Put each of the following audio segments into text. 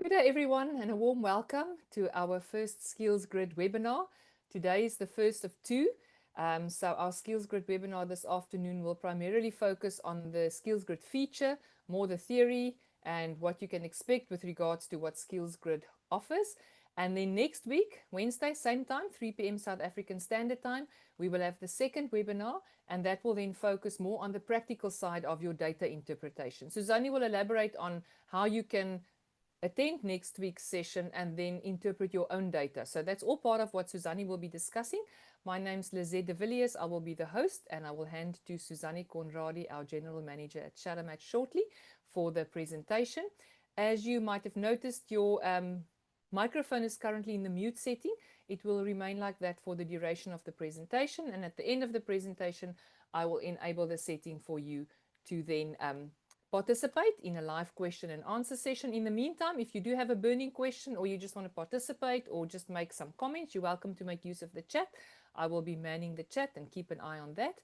Good day, everyone, and a warm welcome to our first Skillsgrid webinar. Today is the first of two. So our Skillsgrid webinar this afternoon will primarily focus on the Skillsgrid feature, more the theory, and what you can expect with regards to what Skillsgrid offers. And then next week, Wednesday, same time, 3 p.m. South African Standard Time, we will have the second webinar, and that will then focus more on the practical side of your data interpretation. Suzanne will elaborate on how you can attend next week's session and then interpret your own data. So that's all part of what Suzanne will be discussing. My name's Lizette de Villiers. I will be the host, and I will hand to Suzanne Conradi, our General Manager at Shadowmatch, shortly for the presentation. As you might have noticed, your microphone is currently in the mute setting. It will remain like that for the duration of the presentation, and at the end of the presentation, I will enable the setting for you to then participate in a live question and answer session. In the meantime, if you do have a burning question or you just want to participate or just make some comments, you're welcome to make use of the chat. I will be manning the chat and keep an eye on that.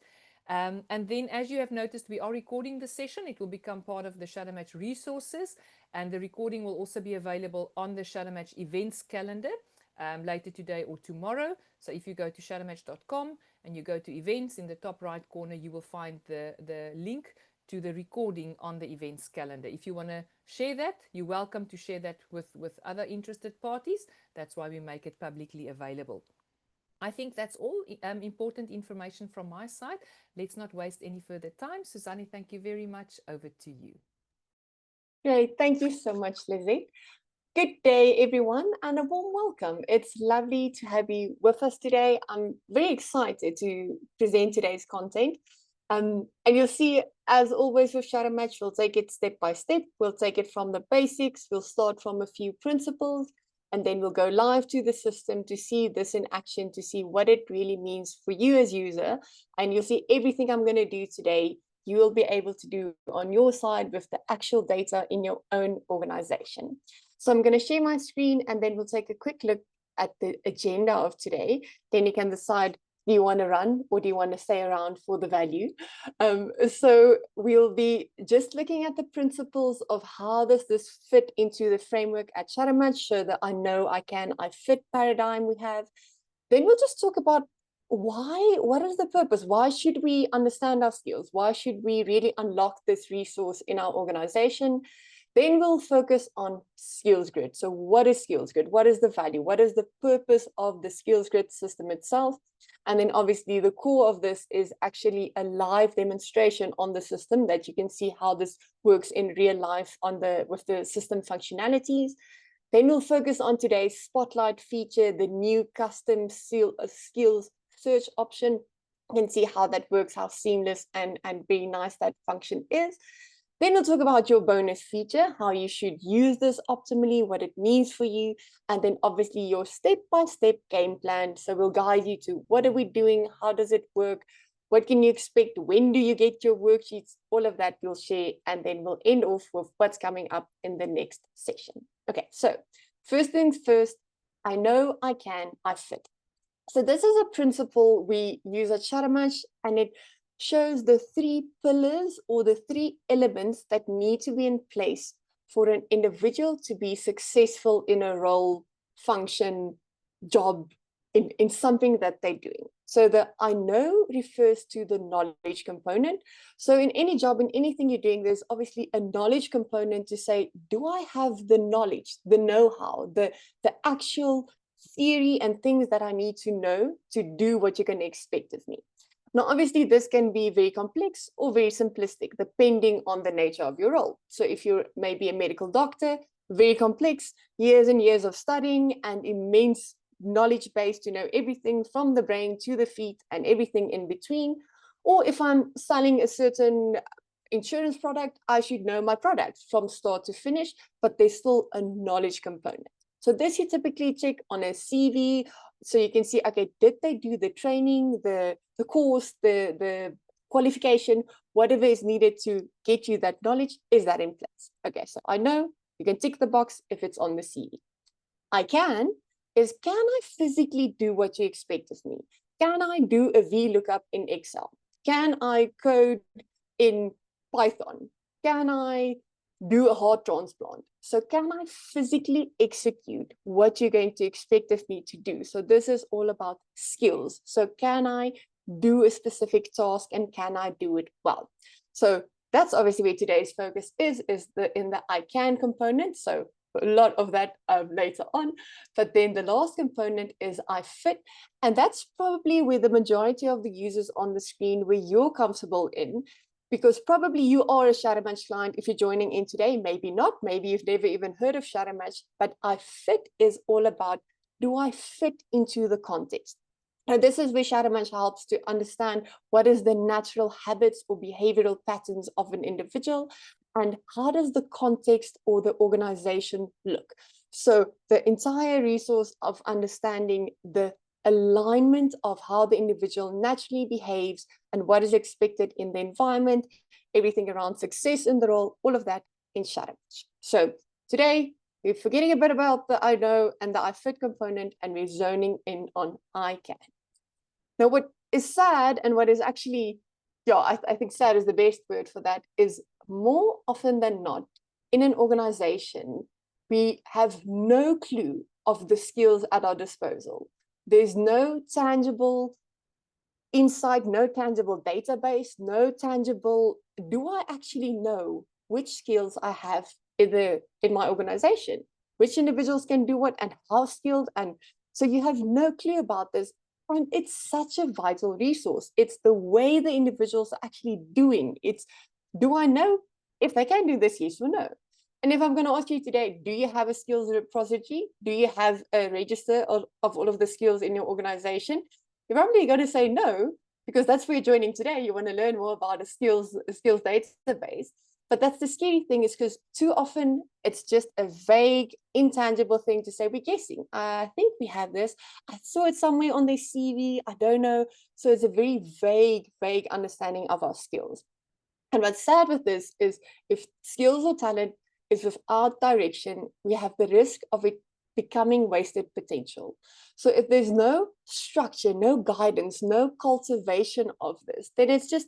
And then, as you have noticed, we are recording the session. It will become part of the Shadowmatch resources, and the recording will also be available on the Shadowmatch events calendar later today or tomorrow. So if you go to shadowmatch.com and you go to events, in the top right corner, you will find the link to the recording on the events calendar. If you want to share that, you're welcome to share that with other interested parties. That's why we make it publicly available. I think that's all important information from my side. Let's not waste any further time. Suzanne, thank you very much. Over to you. Great. Thank you so much, Lizzie. Good day, everyone, and a warm welcome. It's lovely to have you with us today. I'm very excited to present today's content. And you'll see, as always with Shadowmatch, we'll take it step by step. We'll take it from the basics. We'll start from a few principles, and then we'll go live to the system to see this in action, to see what it really means for you as user. And you'll see everything I'm going to do today, you will be able to do on your side with the actual data in your own organization. So I'm going to share my screen, and then we'll take a quick look at the agenda of today. Then you can decide, do you want to run or do you want to stay around for the value? So we'll be just looking at the principles of how does this fit into the framework at Shadowmatch, so that I know I fit paradigm we have. Then we'll just talk about what is the purpose? Why should we understand our skills? Why should we really unlock this resource in our organization? Then we'll focus on Skillsgrid. So what is Skillsgrid? What is the value? What is the purpose of the Skillsgrid system itself? And then obviously the core of this is actually a live demonstration on the system that you can see how this works in real life with the system functionalities. Then we'll focus on today's spotlight feature, the new custom skills search option. You can see how that works, how seamless and very nice that function is. Then we'll talk about your bonus feature, how you should use this optimally, what it means for you, and then obviously your step-by-step game plan. So we'll guide you to what are we doing, how does it work, what can you expect, when do you get your worksheets, all of that we'll share, and then we'll end off with what's coming up in the next session. Okay, so first things first, I know, I can, I fit. So this is a principle we use at Shadowmatch, and it shows the three pillars or the three elements that need to be in place for an individual to be successful in a role, function, job, in something that they're doing. So the I know refers to the knowledge component. So in any job, in anything you're doing, there's obviously a knowledge component to say, do I have the knowledge, the know-how, the actual theory and things that I need to know to do what you're going to expect of me. Now, obviously, this can be very complex or very simplistic, depending on the nature of your role. So if you're maybe a medical doctor, very complex, years and years of studying and immense knowledge base to know everything from the brain to the feet and everything in between. Or if I'm selling a certain insurance product, I should know my product from start to finish, but there's still a knowledge component. So this you typically check on a CV, so you can see, okay, did they do the training, the course, the qualification, whatever is needed to get you that knowledge, is that in place? Okay, so I know, you can tick the box if it's on the CV. Can I physically do what you expect of me? Can I do a VLOOKUP in Excel? Can I code in Python? Can I do a heart transplant? So can I physically execute what you're going to expect of me to do? So this is all about skills. So can I do a specific task and can I do it well? So that's obviously where today's focus is in the I can component. So a lot of that later on. But then the last component is I fit. And that's probably where the majority of the users on the screen where you're comfortable in, because probably you are a Shadow Match client if you're joining in today, maybe not, maybe you've never even heard of Shadow Match, but I fit is all about, do I fit into the context? Now, this is where Shadow Match helps to understand what is the natural habits or behavioral patterns of an individual and how does the context or the organization look. So the entire resource of understanding the alignment of how the individual naturally behaves and what is expected in the environment, everything around success in the role, all of that in Shadow Match. So today, we're forgetting a bit about the I know and the I fit component, and we're zoning in on I can. Now, what is sad and what is actually, I think sad is the best word for that, is more often than not, in an organization, we have no clue of the skills at our disposal. There's no tangible insight, no tangible database, no tangible, do I actually know which skills I have in my organization? Which individuals can do what and how skilled? And so you have no clue about this. And it's such a vital resource. It's the way the individuals are actually doing. It's, do I know if they can do this, yes or no? And if I'm going to ask you today, do you have a skills repository? Do you have a register of all of the skills in your organization? You're probably going to say no, because that's where you're joining today. You want to learn more about a skills database. But that's the scary thing, is because too often it's just a vague, intangible thing to say, we're guessing. I think we have this. I saw it somewhere on their CV. I don't know. So it's a very vague understanding of our skills. And what's sad with this is if skills or talent is without direction, we have the risk of it becoming wasted potential. So if there's no structure, no guidance, no cultivation of this, then it's just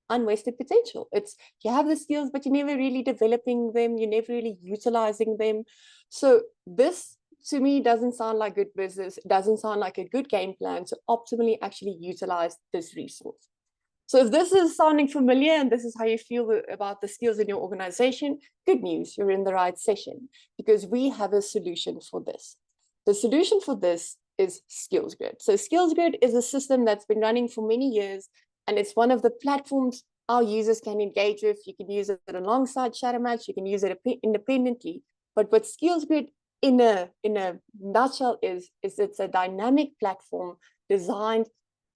unwasted potential. It's, you have the skills, but you're never really developing them. You're never really utilizing them. So this, to me, doesn't sound like good business. It doesn't sound like a good game plan to optimally actually utilize this resource. So if this is sounding familiar and this is how you feel about the skills in your organization, good news, you're in the right session, because we have a solution for this. The solution for this is Skillsgrid. So Skillsgrid is a system that's been running for many years, and it's one of the platforms our users can engage with. You can use it alongside Shadow Match, you can use it independently. But what Skillsgrid in a nutshell is it's a dynamic platform designed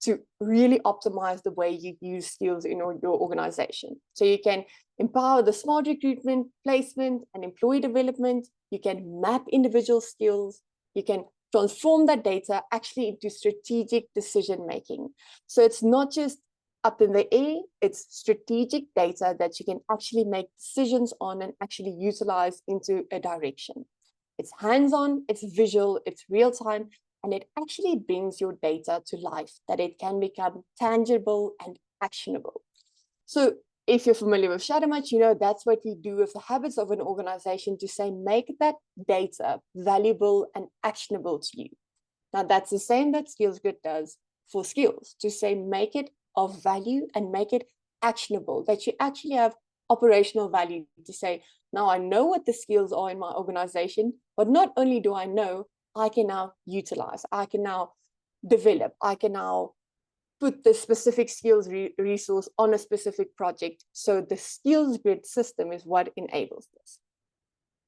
to really optimize the way you use skills in your organization. So you can empower the smart recruitment, placement, and employee development. You can map individual skills. You can transform that data actually into strategic decision-making. So it's not just up in the air, it's strategic data that you can actually make decisions on and actually utilize into a direction. It's hands-on, it's visual, it's real-time, and it actually brings your data to life, that it can become tangible and actionable. So if you're familiar with Shadow Match, you know that's what we do with the habits of an organization, to say, make that data valuable and actionable to you. Now that's the same that Skillsgrid does for skills, to say, make it of value and make it actionable, that you actually have operational value, to say, now I know what the skills are in my organization, but not only do I know, I can now utilize, I can now develop, I can now put the specific skills resource on a specific project. So the Skillsgrid system is what enables this.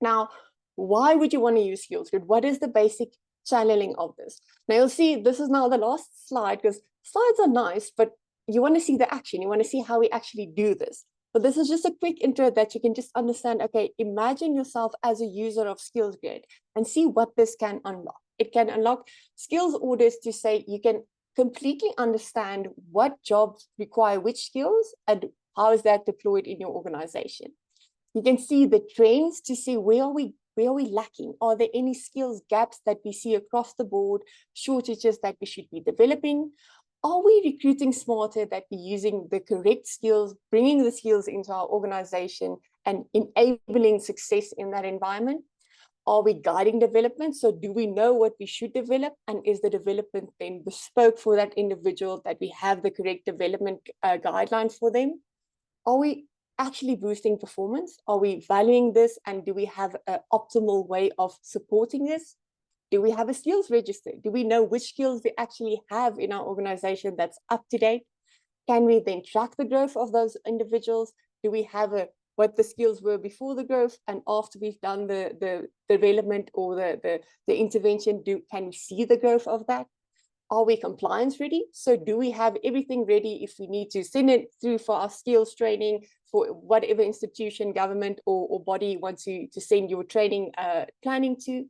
Now, why would you want to use Skillsgrid? What is the basic channeling of this? Now you'll see this is now the last slide, because slides are nice, but you want to see the action. You want to see how we actually do this. But this is just a quick intro that you can just understand, okay, imagine yourself as a user of Skillsgrid and see what this can unlock. It can unlock skills orders to say you can completely understand what jobs require which skills and how is that deployed in your organization. You can see the trends to see where are we lacking? Are there any skills gaps that we see across the board, shortages that we should be developing? Are we recruiting smarter, that we're using the correct skills, bringing the skills into our organization and enabling success in that environment? Are we guiding development? So do we know what we should develop? And is the development then bespoke for that individual, that we have the correct development guidelines for them? Are we actually boosting performance? Are we valuing this? And do we have an optimal way of supporting this? Do we have a skills register? Do we know which skills we actually have in our organization that's up to date? Can we then track the growth of those individuals? Do we have what the skills were before the growth, and after we've done the development or the intervention, can we see the growth of that? Are we compliance ready? So do we have everything ready if we need to send it through for our skills training for whatever institution, government, or body wants to send your training planning to?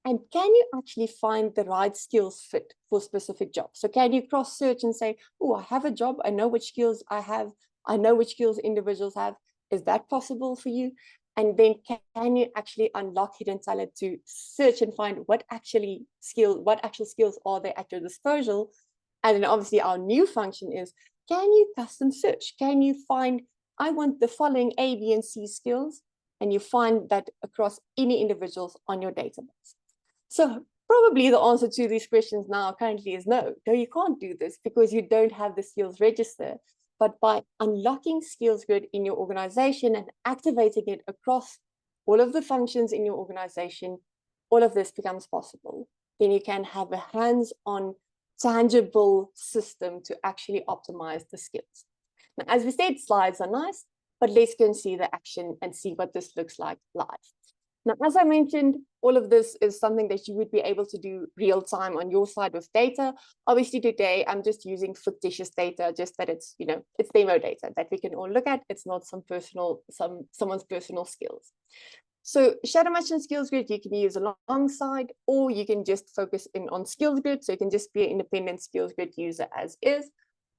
And can you actually find the right skills fit for specific jobs? So can you cross search and say, oh, I have a job, I know which skills I have, I know which skills individuals have. Is that possible for you? And then can you actually unlock hidden talent to search and find what actual skills are there at your disposal? And then obviously our new function is, can you custom search? Can you find, I want the following A, B, and C skills, and you find that across any individuals on your database. So probably the answer to these questions now currently is no, you can't do this because you don't have the skills register. But by unlocking Skillsgrid in your organization and activating it across all of the functions in your organization, all of this becomes possible. Then you can have a hands-on, tangible system to actually optimize the skills. Now, as we said, slides are nice, but let's go and see the action and see what this looks like live. Now, as I mentioned, all of this is something that you would be able to do real time on your side with data. Obviously, today I'm just using fictitious data, just that it's, it's demo data that we can all look at. It's not someone's personal skills. So Shadow Match and Skillsgrid you can use alongside, or you can just focus in on Skillsgrid. So you can just be an independent Skillsgrid user as is.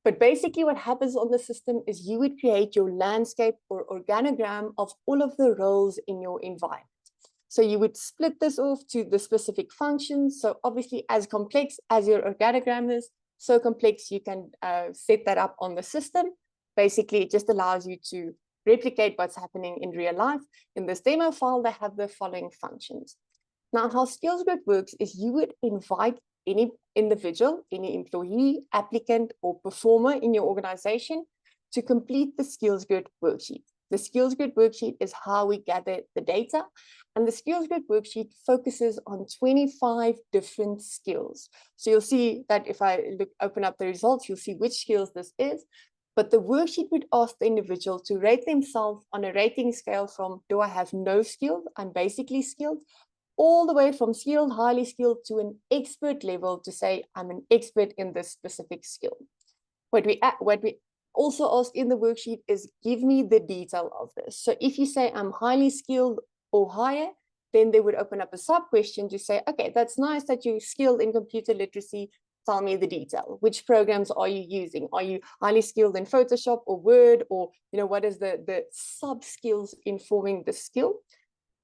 But basically what happens on the system is you would create your landscape or organogram of all of the roles in your environment. So you would split this off to the specific functions. So obviously as complex as your organogram is, so complex you can set that up on the system. Basically, it just allows you to replicate what's happening in real life. In this demo file, they have the following functions. Now, how Skillsgrid works is you would invite any individual, any employee, applicant, or performer in your organization to complete the Skillsgrid worksheet. The Skillsgrid worksheet is how we gather the data, and the Skillsgrid worksheet focuses on 25 different skills. So you'll see that if I open up the results, you'll see which skills this is, but the worksheet would ask the individual to rate themselves on a rating scale from, do I have no skill, I'm basically skilled, all the way from skilled, highly skilled to an expert level to say, I'm an expert in this specific skill. What we also ask in the worksheet is, give me the detail of this. So if you say I'm highly skilled or higher, then they would open up a sub-question to say, okay, that's nice that you're skilled in computer literacy. Tell me the detail. Which programs are you using? Are you highly skilled in Photoshop or Word? Or, what is the sub-skills informing the skill?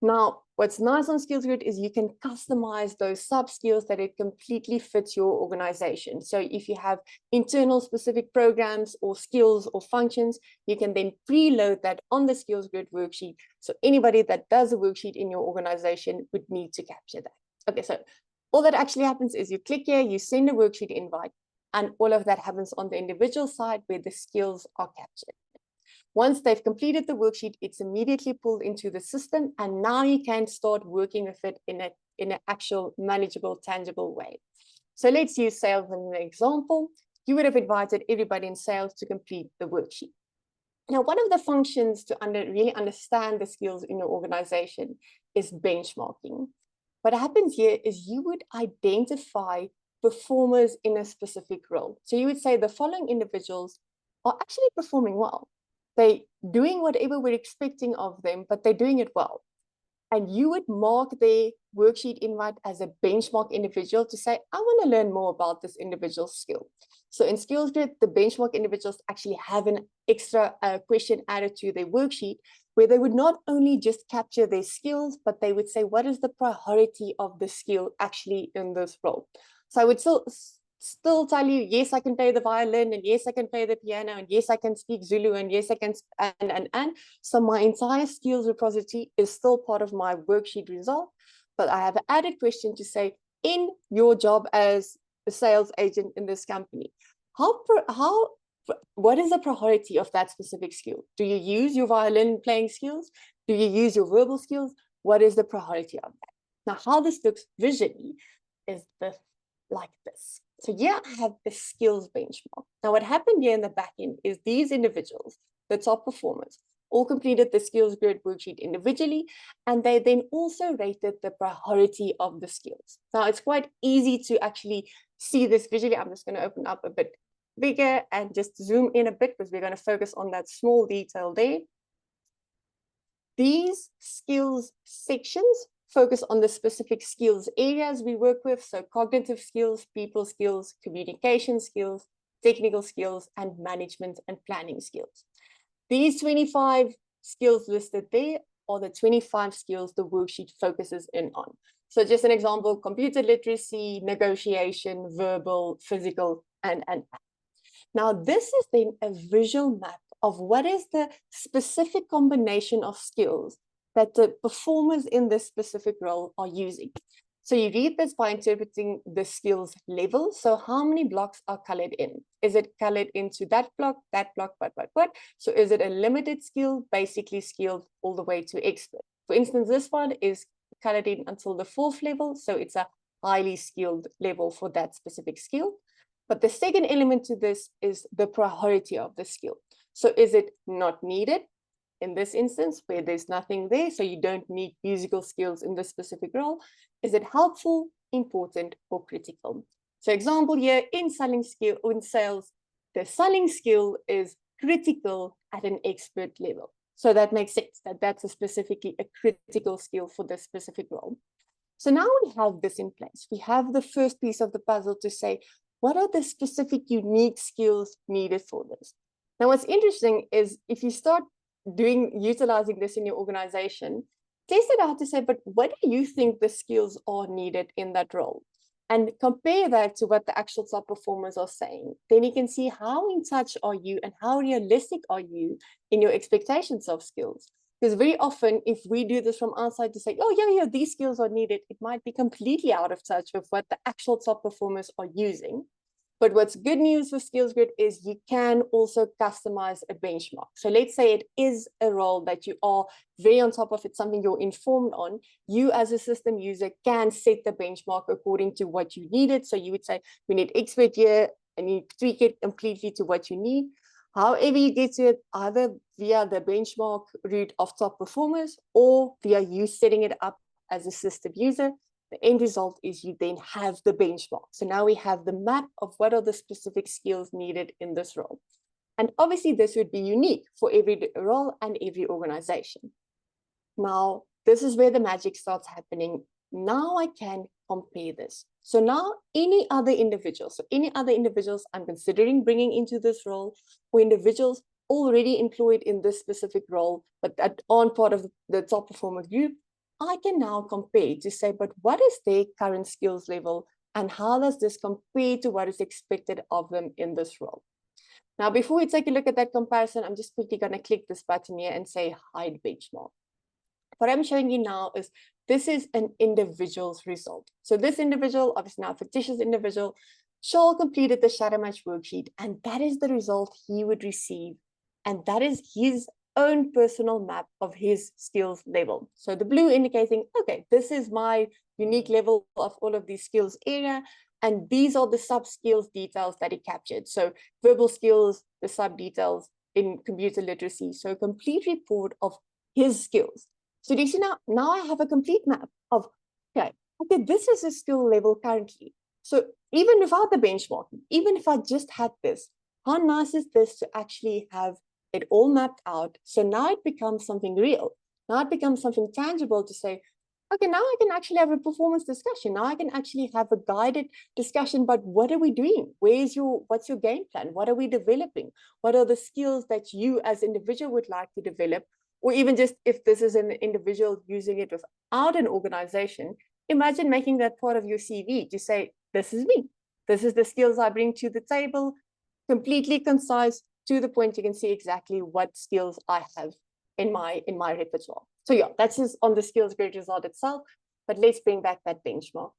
Now, what's nice on Skillsgrid is you can customize those sub-skills that it completely fits your organization. So if you have internal specific programs or skills or functions, you can then preload that on the Skillsgrid worksheet. So anybody that does a worksheet in your organization would need to capture that. Okay, so all that actually happens is you click here, you send a worksheet invite, and all of that happens on the individual side where the skills are captured. Once they've completed the worksheet, it's immediately pulled into the system, and now you can start working with it in an actual manageable, tangible way. So let's use sales as an example. You would have invited everybody in sales to complete the worksheet. Now, one of the functions to really understand the skills in your organization is benchmarking. What happens here is you would identify performers in a specific role. So you would say the following individuals are actually performing well. They're doing whatever we're expecting of them, but they're doing it well. And you would mark their worksheet invite as a benchmark individual to say, I want to learn more about this individual's skill. So in Skillsgrid, the benchmark individuals actually have an extra question added to their worksheet where they would not only just capture their skills, but they would say, what is the priority of the skill actually in this role? So I would still still tell you, yes, I can play the violin, and yes, I can play the piano, and yes, I can speak Zulu, and yes, I can, and. So my entire skills repository is still part of my worksheet result, but I have an added question to say, in your job as a sales agent in this company, what is the priority of that specific skill? Do you use your violin playing skills? Do you use your verbal skills? What is the priority of that? Now, how this looks visually is like this. So here I have the skills benchmark. Now, what happened here in the back end is these individuals, the top performers, all completed the Skillsgrid worksheet individually, and they then also rated the priority of the skills. Now, it's quite easy to actually see this visually. I'm just going to open up a bit bigger and just zoom in a bit, because we're going to focus on that small detail there. These skills sections focus on the specific skills areas we work with. So cognitive skills, people skills, communication skills, technical skills, and management and planning skills. These 25 skills listed there are the 25 skills the worksheet focuses in on. So just an example, computer literacy, negotiation, verbal, physical, and. Now, this is then a visual map of what is the specific combination of skills that the performers in this specific role are using. So you read this by interpreting the skills level. So how many blocks are colored in? Is it colored into that block, what? So is it a limited skill, basically skilled, all the way to expert? For instance, this one is colored in until the 4th level. So it's a highly skilled level for that specific skill. But the second element to this is the priority of the skill. So is it not needed in this instance where there's nothing there, so you don't need musical skills in this specific role? Is it helpful, important, or critical? So example here, in sales, the selling skill is critical at an expert level. So that makes sense that that's specifically a critical skill for this specific role. So now we have this in place. We have the first piece of the puzzle to say, what are the specific unique skills needed for this? Now, what's interesting is if you start utilizing this in your organization, test it out to say, but what do you think the skills are needed in that role? And compare that to what the actual top performers are saying. Then you can see how in touch are you and how realistic are you in your expectations of skills. Because very often, if we do this from outside to say, oh, yeah, these skills are needed, it might be completely out of touch with what the actual top performers are using. But what's good news with Skillsgrid is you can also customize a benchmark. So let's say it is a role that you are very on top of, it's something you're informed on. You as a system user can set the benchmark according to what you needed. So you would say, we need expert here, and you tweak it completely to what you need. However you get to it, either via the benchmark route of top performers or via you setting it up as a system user, the end result is you then have the benchmark. So now we have the map of what are the specific skills needed in this role. And obviously this would be unique for every role and every organization. Now, this is where the magic starts happening. Now I can compare this. So now any other individuals I'm considering bringing into this role, or individuals already employed in this specific role, but that aren't part of the top performer group, I can now compare to say, but what is their current skills level and how does this compare to what is expected of them in this role? Now, before we take a look at that comparison, I'm just quickly going to click this button here and say hide benchmark. What I'm showing you now is this is an individual's result. So this individual, obviously now a fictitious individual, Shaw completed the shadow match worksheet, and that is the result he would receive. And that is his own personal map of his skills level. So the blue indicating, okay, this is my unique level of all of these skills area. And these are the sub skills details that he captured. So verbal skills, the sub details in computer literacy. So a complete report of his skills. So do you see now I have a complete map of, okay, this is a skill level currently. So even without the benchmarking, even if I just had this, how nice is this to actually have it all mapped out? So now it becomes something real. Now it becomes something tangible to say, okay, now I can actually have a performance discussion. Now I can actually have a guided discussion about what are we doing? What's your game plan? What are we developing? What are the skills that you as an individual would like to develop? Or even just if this is an individual using it without an organization, imagine making that part of your CV to say, this is me. This is the skills I bring to the table, completely concise, to the point. You can see exactly what skills I have in my repertoire. So yeah, that's just on the skills grid result itself, but let's bring back that benchmark.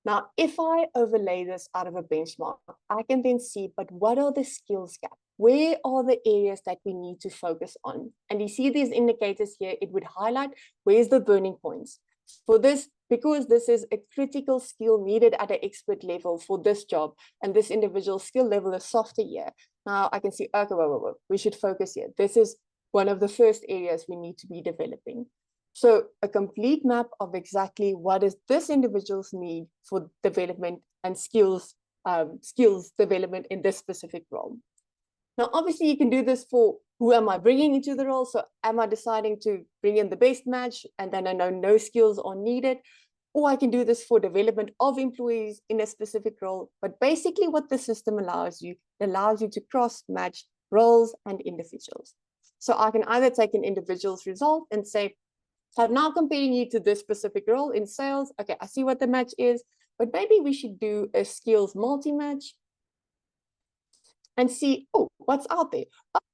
Now, if I overlay this out of a benchmark, I can then see, but what are the skills gaps? Where are the areas that we need to focus on? And you see these indicators here, it would highlight where's the burning points. For this, because this is a critical skill needed at an expert level for this job, and this individual skill level is softer here. Now I can see, okay, whoa, we should focus here. This is one of the first areas we need to be developing. So a complete map of exactly what is this individual's need for development and skills development in this specific role. Now, obviously, you can do this for who am I bringing into the role? So am I deciding to bring in the best match and then I know no skills are needed? Or I can do this for development of employees in a specific role. But basically what the system allows you to cross-match roles and individuals. So I can either take an individual's result and say, so I'm now comparing you to this specific role in sales. Okay, I see what the match is, but maybe we should do a skills multi-match and see, oh, what's out there.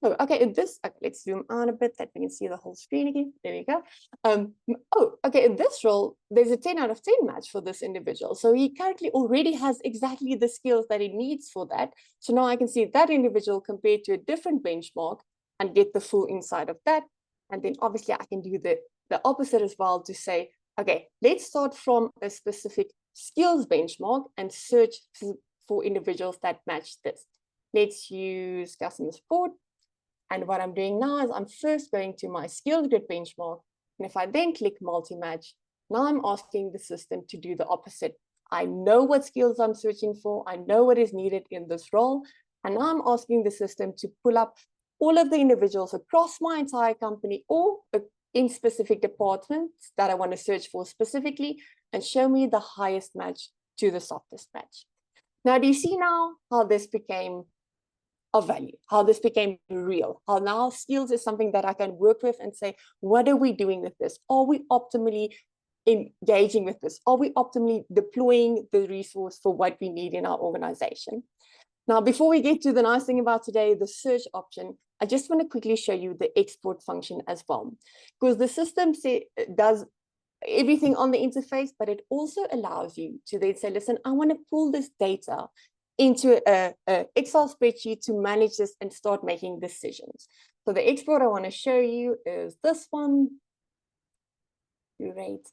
Oh, okay, in this, okay, let's zoom out a bit that we can see the whole screen again. There we go. Oh, okay, in this role, there's a 10 out of 10 match for this individual. So he currently already has exactly the skills that he needs for that. So now I can see that individual compared to a different benchmark and get the full insight of that. And then obviously I can do the opposite as well to say, okay, let's start from a specific skills benchmark and search for individuals that match this. Let's use customer support. And what I'm doing now is I'm first going to my Skillsgrid benchmark. And if I then click multi-match, now I'm asking the system to do the opposite. I know what skills I'm searching for. I know what is needed in this role. And now I'm asking the system to pull up all of the individuals across my entire company or in specific departments that I want to search for specifically and show me the highest match to the softest match. Now, do you see now how this became of value, how this became real, how now skills is something that I can work with and say, what are we doing with this? Are we optimally engaging with this? Are we optimally deploying the resource for what we need in our organization? Now, before we get to the nice thing about today, the search option, I just want to quickly show you the export function as well, because the system does everything on the interface, but it also allows you to then say, listen, I want to pull this data into a Excel spreadsheet to manage this and start making decisions. So the export I want to show you is this one. Great.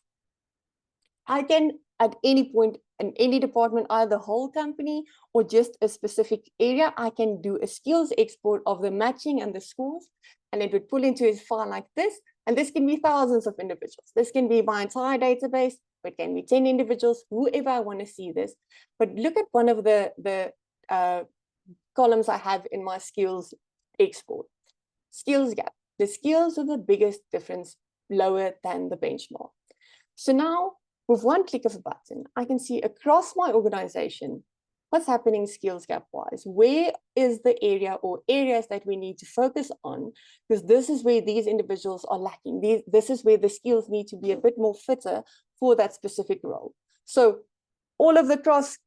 I can, at any point in any department, either the whole company or just a specific area, I can do a skills export of the matching and the scores, and it would pull into a file like this. And this can be thousands of individuals. This can be my entire database. It can be 10 individuals, whoever I want to see this. But look at one of the columns I have in my skills export. Skills gap. The skills are the biggest difference, lower than the benchmark. So now, with one click of a button, I can see across my organization what's happening skills gap wise. Where is the area or areas that we need to focus on? Because this is where these individuals are lacking. This is where the skills need to be a bit more fitter for that specific role. So all of the cross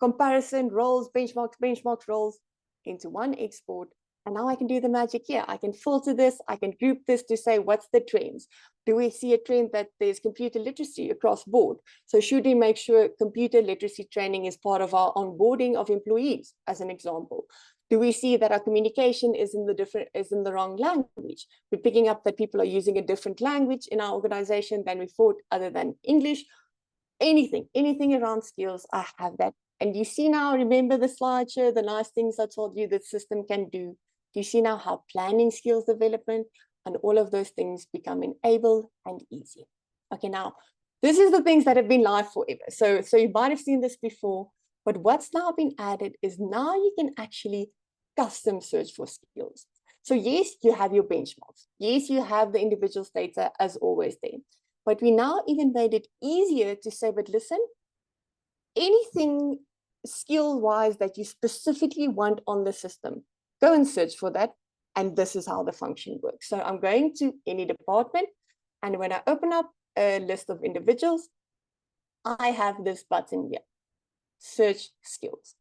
comparison roles, benchmarks roles into one export. And now I can do the magic here. I can filter this. I can group this to say, what's the trends? Do we see a trend that there's computer literacy across board? So should we make sure computer literacy training is part of our onboarding of employees, as an example? Do we see that our communication is in the wrong language? We're picking up that people are using a different language in our organization than we thought, other than English. Anything around skills, I have that. And you see now, remember the slideshow, the nice things I told you the system can do. Do you see now how planning skills development and all of those things become enabled and easy? Okay, now, this is the things that have been live forever. So you might have seen this before, but what's now been added is now you can actually custom search for skills. So yes, you have your benchmarks. Yes, you have the individual's data as always there. But we now even made it easier to say, but listen, anything skill-wise that you specifically want on the system, go and search for that. And this is how the function works. So I'm going to any department. And when I open up a list of individuals, I have this button here. search skills.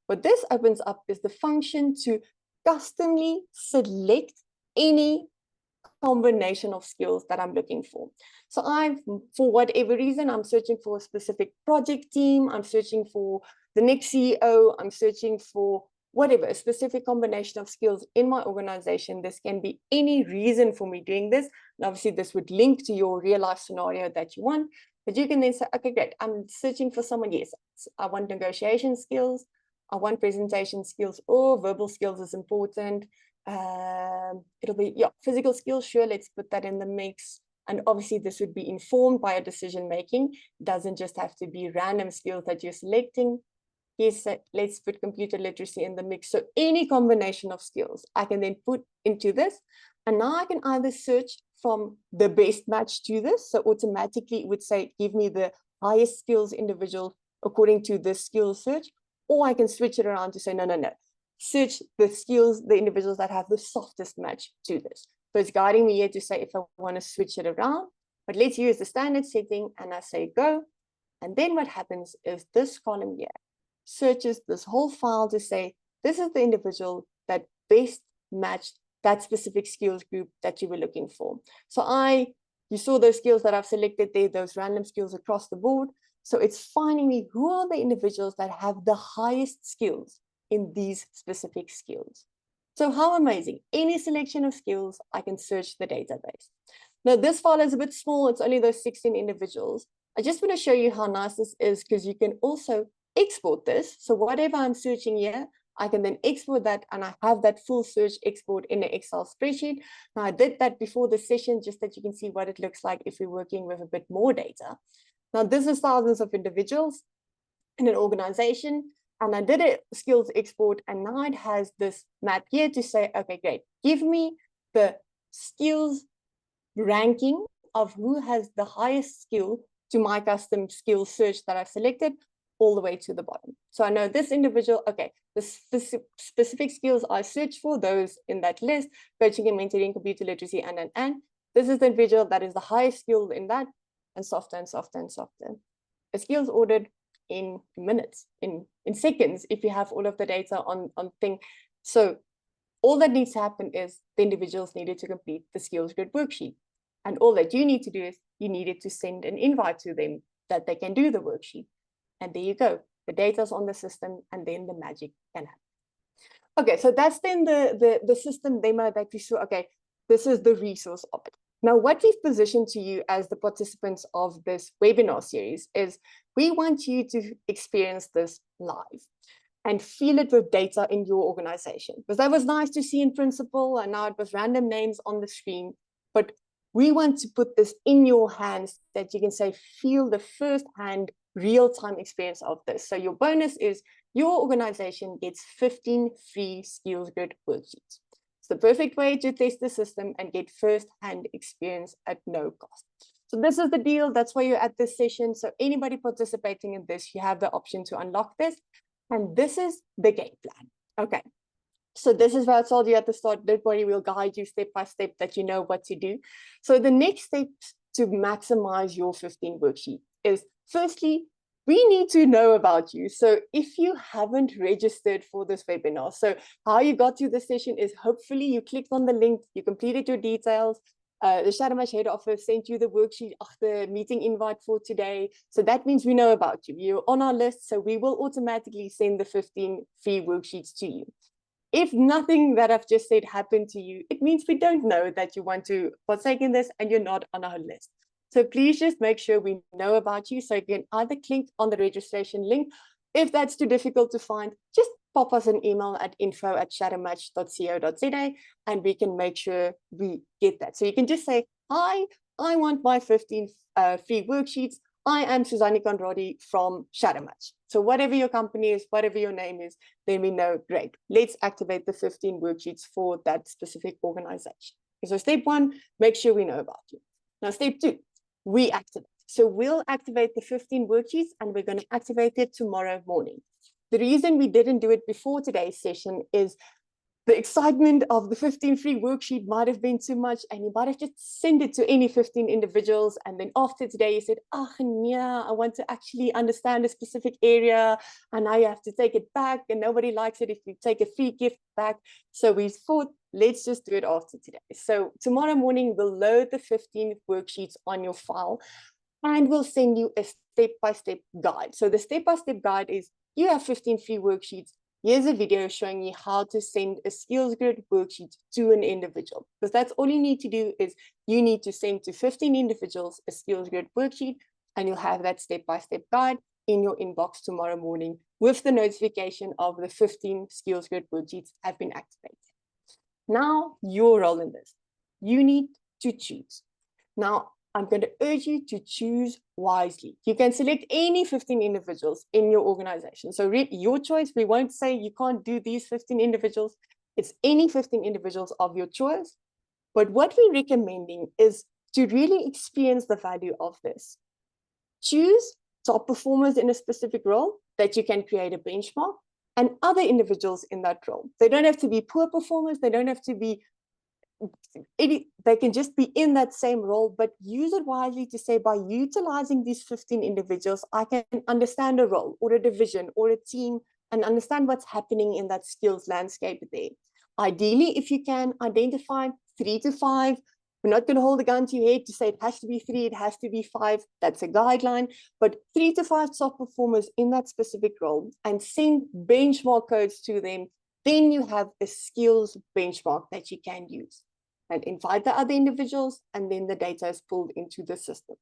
What this opens up is the function to customly select any combination of skills that I'm looking for. So for whatever reason, I'm searching for a specific project team, I'm searching for the next CEO, I'm searching for whatever, a specific combination of skills in my organization. This can be any reason for me doing this. And obviously this would link to your real life scenario that you want, but you can then say, okay, great, I'm searching for someone. Yes, I want negotiation skills, I want presentation skills, or verbal skills is important. It'll be, yeah, physical skills, sure, let's put that in the mix. And obviously this would be informed by a decision making. It doesn't just have to be random skills that you're selecting. Yes, let's put computer literacy in the mix. So any combination of skills I can then put into this. And now I can either search from the best match to this. So automatically it would say, give me the highest skills individual according to this skills search. Or I can switch it around to say, no, search the skills, the individuals that have the softest match to this. So it's guiding me here to say if I want to switch it around, but let's use the standard setting and I say go. And then what happens is this column here searches this whole file to say, this is the individual that best matched that specific skills group that you were looking for. So you saw those skills that I've selected there, those random skills across the board. So it's finding me who are the individuals that have the highest skills in these specific skills. So how amazing. Any selection of skills, I can search the database. Now this file is a bit small. It's only those 16 individuals. I just want to show you how nice this is because you can also export this. So whatever I'm searching here, I can then export that and I have that full search export in an Excel spreadsheet. Now I did that before the session just that you can see what it looks like if we're working with a bit more data. Now this is thousands of individuals in an organization and I did a skills export and now it has this map here to say, okay, great, give me the skills ranking of who has the highest skill to my custom skill search that I've selected all the way to the bottom. So I know this individual, okay, the specific skills I search for, those in that list, coaching and mentoring, computer literacy, and. This is the individual that is the highest skill in that, and softer and softer and softer. A skills ordered in minutes, in seconds, if you have all of the data on thing. So all that needs to happen is the individuals needed to complete the skills grid worksheet. And all that you need to do is you needed to send an invite to them that they can do the worksheet. And there you go. The data's on the system and then the magic can happen. Okay, so that's then the system demo that we saw. Okay, this is the resource of it. Now, what we've positioned to you as the participants of this webinar series is we want you to experience this live and feel it with data in your organization. Because that was nice to see in principle, and now it was random names on the screen. But we want to put this in your hands that you can say, feel the first-hand real-time experience of this. So your bonus is your organization gets 15 free Skillsgrid worksheets. It's the perfect way to test the system and get first-hand experience at no cost. So this is the deal. That's why you're at this session. So anybody participating in this, you have the option to unlock this. And this is the game plan. Okay. So this is what I told you at the start. Don't worry, we'll guide you step by step that you know what to do. So the next steps to maximize your 15 worksheet is, firstly, we need to know about you. So if you haven't registered for this webinar, so how you got to the session is hopefully you clicked on the link, you completed your details, the Shadowmatch head office sent you the worksheet of the meeting invite for today. So that means we know about you. You're on our list, so we will automatically send the 15 free worksheets to you. If nothing that I've just said happened to you, it means we don't know that you want to partake in this and you're not on our list. So please just make sure we know about you. So you can either click on the registration link. If that's too difficult to find, just pop us an email at info@shadowmatch.co.za and we can make sure we get that. So you can just say, hi, I want my 15 free worksheets. I am Suzanne Conradi from Shadowmatch. So whatever your company is, whatever your name is, then we know, great, let's activate the 15 worksheets for that specific organization. So step one, make sure we know about you. Now, step two, we activate. So we'll activate the 15 worksheets and we're going to activate it tomorrow morning. The reason we didn't do it before today's session is the excitement of the 15 free worksheet might have been too much, and you might have just sent it to any 15 individuals. And then after today, you said, oh, yeah, I want to actually understand a specific area, and now you have to take it back, and nobody likes it if you take a free gift back. So we thought, let's just do it after today. So tomorrow morning, we'll load the 15 worksheets on your file, and we'll send you a step-by-step guide. So the step-by-step guide is, you have 15 free worksheets. Here's a video showing you how to send a Skillsgrid worksheet to an individual. Because that's all you need to do, is you need to send to 15 individuals a Skillsgrid worksheet, and you'll have that step-by-step guide in your inbox tomorrow morning with the notification of the 15 Skillsgrid worksheets have been activated. Now, your role in this, you need to choose. Now, I'm going to urge you to choose wisely. You can select any 15 individuals in your organization. So your choice. We won't say you can't do these 15 individuals. It's any 15 individuals of your choice. But what we're recommending is to really experience the value of this. Choose top performers in a specific role that you can create a benchmark, and other individuals in that role. They don't have to be poor performers. They don't have to be they can just be in that same role, but use it wisely to say, by utilizing these 15 individuals, I can understand a role or a division or a team and understand what's happening in that skills landscape there. Ideally, if you can identify 3 to 5, we're not going to hold a gun to your head to say it has to be 3, it has to be 5. That's a guideline, but 3 to 5 top performers in that specific role, and send benchmark codes to them. Then you have a skills benchmark that you can use, and invite the other individuals, and then the data is pulled into the system.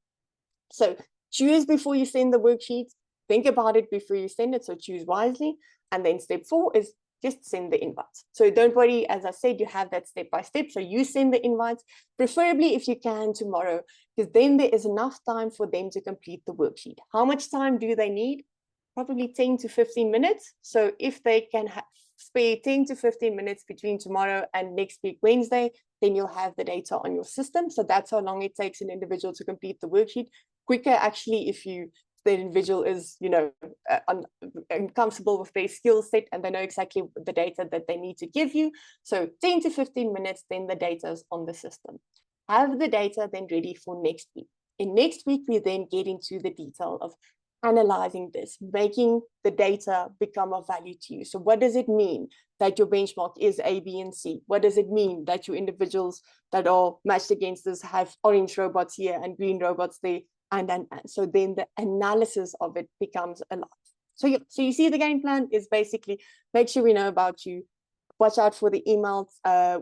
So choose before you send the worksheets. Think about it before you send it, so choose wisely. And then step 4 is just send the invites. So don't worry, as I said, you have that step-by-step. So you send the invites, preferably if you can tomorrow, because then there is enough time for them to complete the worksheet. How much time do they need? Probably 10 to 15 minutes. So if they can spare 10 to 15 minutes between tomorrow and next week, Wednesday, then you'll have the data on your system. So that's how long it takes an individual to complete the worksheet. Quicker, actually, if the individual is, uncomfortable with their skill set and they know exactly the data that they need to give you. So 10 to 15 minutes, then the data is on the system. Have the data then ready for next week. In next week, we then get into the detail of analyzing this, making the data become of value to you. So what does it mean that your benchmark is A, B, and C? What does it mean that your individuals that are matched against this have orange robots here and green robots there? And so then the analysis of it becomes alive. So you see the game plan is basically make sure we know about you, watch out for the emails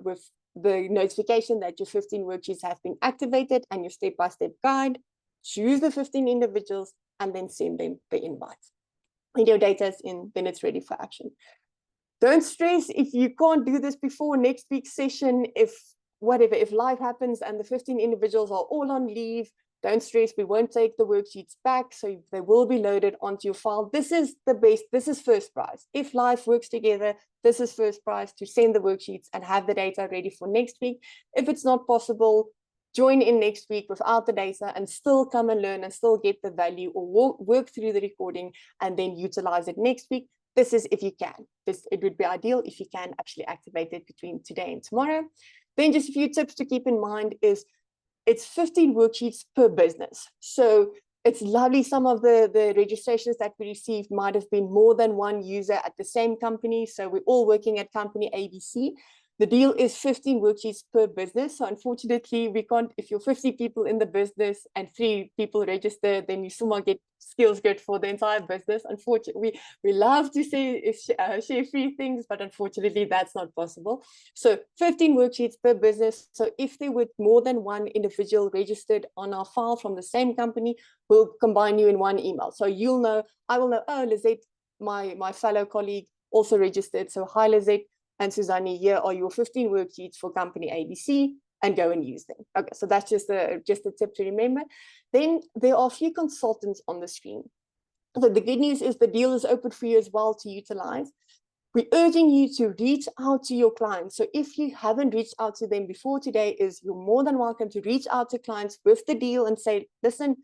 with the notification that your 15 worksheets have been activated and your step-by-step guide, choose the 15 individuals, and then send them the invites. When your data is in, then it's ready for action. Don't stress if you can't do this before next week's session, if life happens and the 15 individuals are all on leave, don't stress, we won't take the worksheets back, so they will be loaded onto your file. This is the best, this is first prize. If life works together, this is first prize, to send the worksheets and have the data ready for next week. If it's not possible, join in next week without the data and still come and learn and still get the value, or work through the recording and then utilize it next week. This is if you can. It would be ideal if you can actually activate it between today and tomorrow. Then just a few tips to keep in mind is it's 15 worksheets per business. So it's lovely. Some of the registrations that we received might have been more than one user at the same company. So we're all working at company ABC. The deal is 15 worksheets per business. So unfortunately, we can't, if you're 50 people in the business and 3 people register, then you still won't get Skillsgrid for the entire business. Unfortunately, we love to share free things, but unfortunately, that's not possible. So 15 worksheets per business. So if there were more than one individual registered on our file from the same company, we'll combine you in one email. So you'll know, I will know, oh, Lizette, my fellow colleague, also registered. So hi, Lizette and Suzanne, here are your 15 worksheets for company ABC, and go and use them. Okay, so that's just a tip to remember. Then there are a few consultants on the screen. So the good news is the deal is open for you as well to utilize. We're urging you to reach out to your clients. So if you haven't reached out to them before today, you're more than welcome to reach out to clients with the deal and say, listen,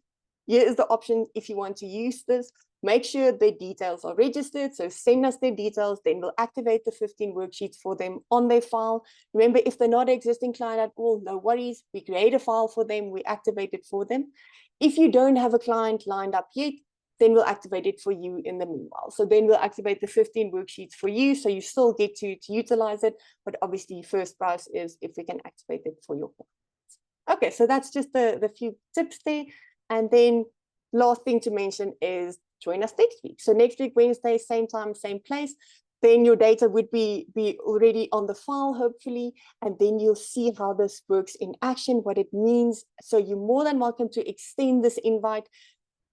here is the option if you want to use this. make sure their details are registered. So send us their details, then we'll activate the 15 worksheets for them on their file. Remember, if they're not an existing client at all, no worries. We create a file for them, we activate it for them. If you don't have a client lined up yet, then we'll activate it for you in the meanwhile. So then we'll activate the 15 worksheets for you, so you still get to utilize it, but obviously first prize is if we can activate it for your clients. Okay, so that's just the few tips there. And then last thing to mention is join us next week. So next week, Wednesday, same time, same place. Then your data would be already on the file, hopefully, and then you'll see how this works in action, what it means. So you're more than welcome to extend this invite.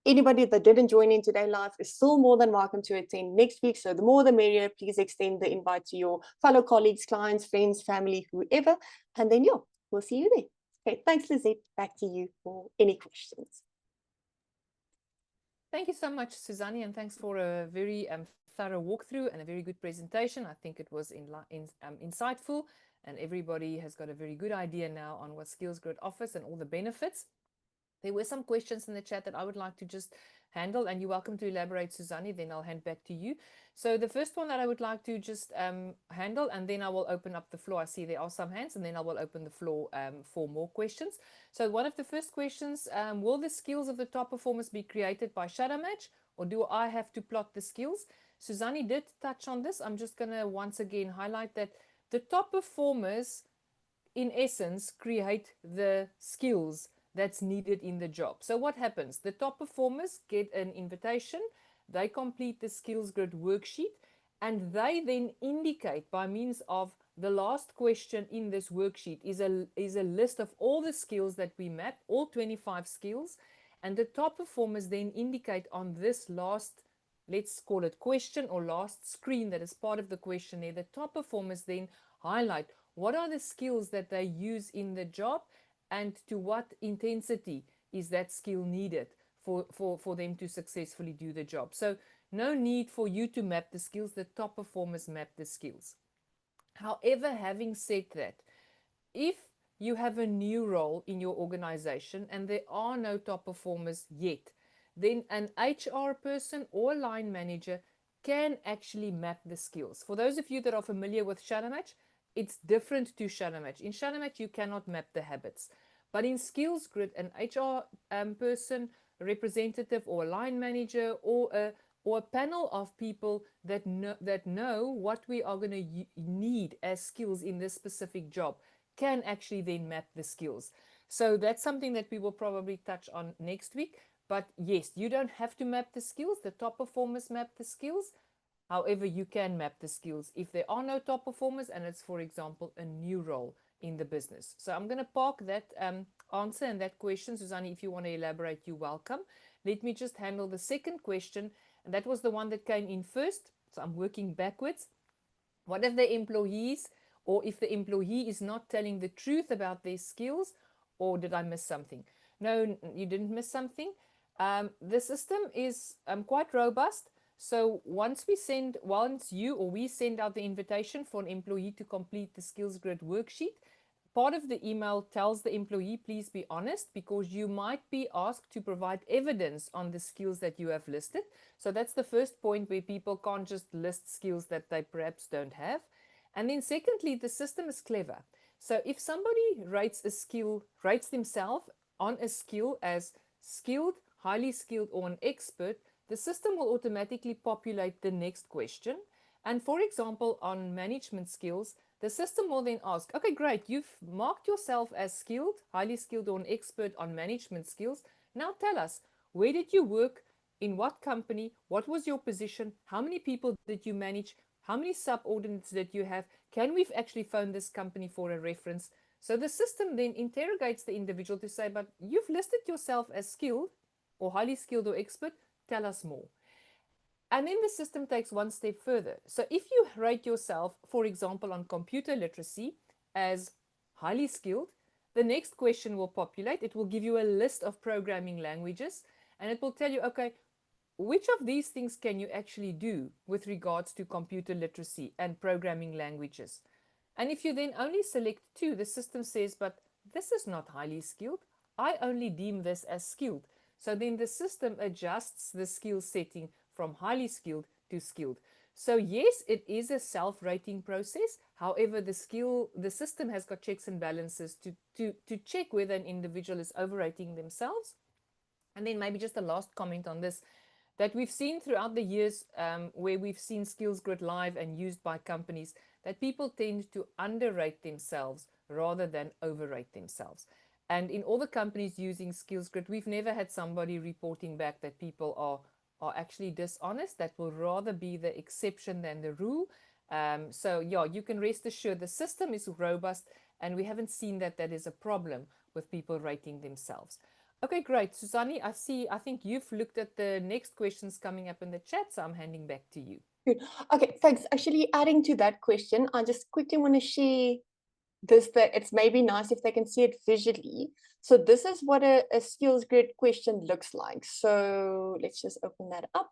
Anybody that didn't join in today live is still more than welcome to attend next week. So the more the merrier. Please extend the invite to your fellow colleagues, clients, friends, family, whoever. And then, yeah, we'll see you there. Okay, thanks, Lizette. Back to you for any questions. Thank you so much, Suzanne, and thanks for a very thorough walkthrough and a very good presentation. I think it was insightful, and everybody has got a very good idea now on what Skillsgrid offers and all the benefits. There were some questions in the chat that I would like to just handle, and you're welcome to elaborate, Suzanne, then I'll hand back to you. So the first one that I would like to just handle, and then I will open up the floor. I see there are some hands, and then I will open the floor for more questions. So one of the first questions, will the skills of the top performers be created by shadow match, or do I have to plot the skills? Suzanne did touch on this. I'm just going to once again highlight that the top performers, in essence, create the skills that's needed in the job. So what happens? The top performers get an invitation, they complete the Skillsgrid worksheet, and they then indicate by means of the last question in this worksheet is a list of all the skills that we map, all 25 skills, and the top performers then indicate on this last, let's call it question or last screen that is part of the questionnaire, the top performers then highlight what are the skills that they use in the job and to what intensity is that skill needed for them to successfully do the job. So no need for you to map the skills, the top performers map the skills. However, having said that, if you have a new role in your organization and there are no top performers yet, then an HR person or line manager can actually map the skills. For those of you that are familiar with shadow match, it's different to shadow match. In shadow match, you cannot map the habits. But in Skillsgrid, an HR person, representative, or a line manager, or a panel of people that know what we are going to need as skills in this specific job can actually then map the skills. So that's something that we will probably touch on next week. But yes, you don't have to map the skills. The top performers map the skills. However, you can map the skills if there are no top performers and it's, for example, a new role in the business. So I'm going to park that answer and that question. Suzanne, if you want to elaborate, you're welcome. Let me just handle the second question. And that was the one that came in first. So I'm working backwards. What if the employees, or if the employee is not telling the truth about their skills, or did I miss something? No, you didn't miss something. The system is quite robust. So once we send out the invitation for an employee to complete the Skillsgrid worksheet, part of the email tells the employee, please be honest, because you might be asked to provide evidence on the skills that you have listed. So that's the first point, where people can't just list skills that they perhaps don't have. And then secondly, the system is clever. So if somebody rates themselves on a skill as skilled, highly skilled, or an expert, the system will automatically populate the next question. And for example, on management skills, the system will then ask, okay, great, you've marked yourself as skilled, highly skilled, or an expert on management skills. Now tell us, where did you work? In what company? What was your position? How many people did you manage? How many subordinates did you have? Can we actually phone this company for a reference? So the system then interrogates the individual to say, but you've listed yourself as skilled or highly skilled or expert. Tell us more. And then the system takes one step further. So if you rate yourself, for example, on computer literacy as highly skilled, the next question will populate. It will give you a list of programming languages, and it will tell you, okay, which of these things can you actually do with regards to computer literacy and programming languages? And if you then only select two, the system says, but this is not highly skilled. I only deem this as skilled. So then the system adjusts the skill setting from highly skilled to skilled. So yes, it is a self-rating process. However, the system has got checks and balances to check whether an individual is overrating themselves. And then maybe just a last comment on this, that we've seen throughout the years where we've seen Skillsgrid live and used by companies, that people tend to underrate themselves rather than overrate themselves. And in all the companies using Skillsgrid, we've never had somebody reporting back that people are actually dishonest. That will rather be the exception than the rule. So yeah, you can rest assured the system is robust, and we haven't seen that that is a problem with people rating themselves. Okay, great. Susanne, I think you've looked at the next questions coming up in the chat, so I'm handing back to you. Good. Okay, thanks. Actually, adding to that question, I just quickly want to share this, that it's maybe nice if they can see it visually. So this is what a skills grid question looks like. So let's just open that up.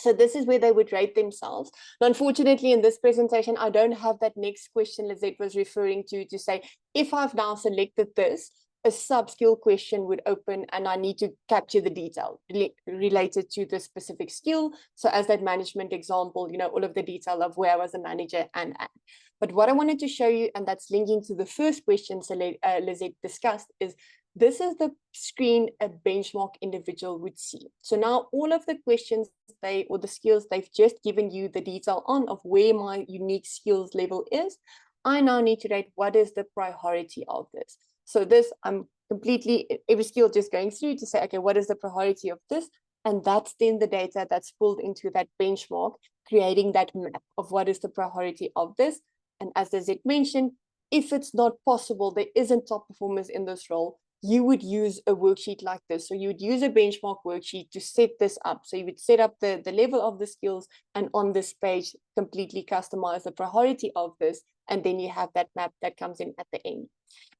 So this is where they would rate themselves. Now, unfortunately, in this presentation, I don't have that next question Lizette was referring to say, if I've now selected this, a sub-skill question would open and I need to capture the detail related to the specific skill. So as that management example, all of the detail of where I was a manager and at. But what I wanted to show you, and that's linking to the first question Lizette discussed, is this is the screen a benchmark individual would see. So now all of the questions or the skills they've just given you the detail on of where my unique skills level is, I now need to rate what is the priority of this. So this, I'm completely, every skill just going through to say, okay, what is the priority of this? And that's then the data that's pulled into that benchmark, creating that map of what is the priority of this. And as Zed mentioned, if it's not possible, there isn't top performers in this role, you would use a worksheet like this. So you would use a benchmark worksheet to set this up. So you would set up the level of the skills, and on this page, completely customize the priority of this. And then you have that map that comes in at the end.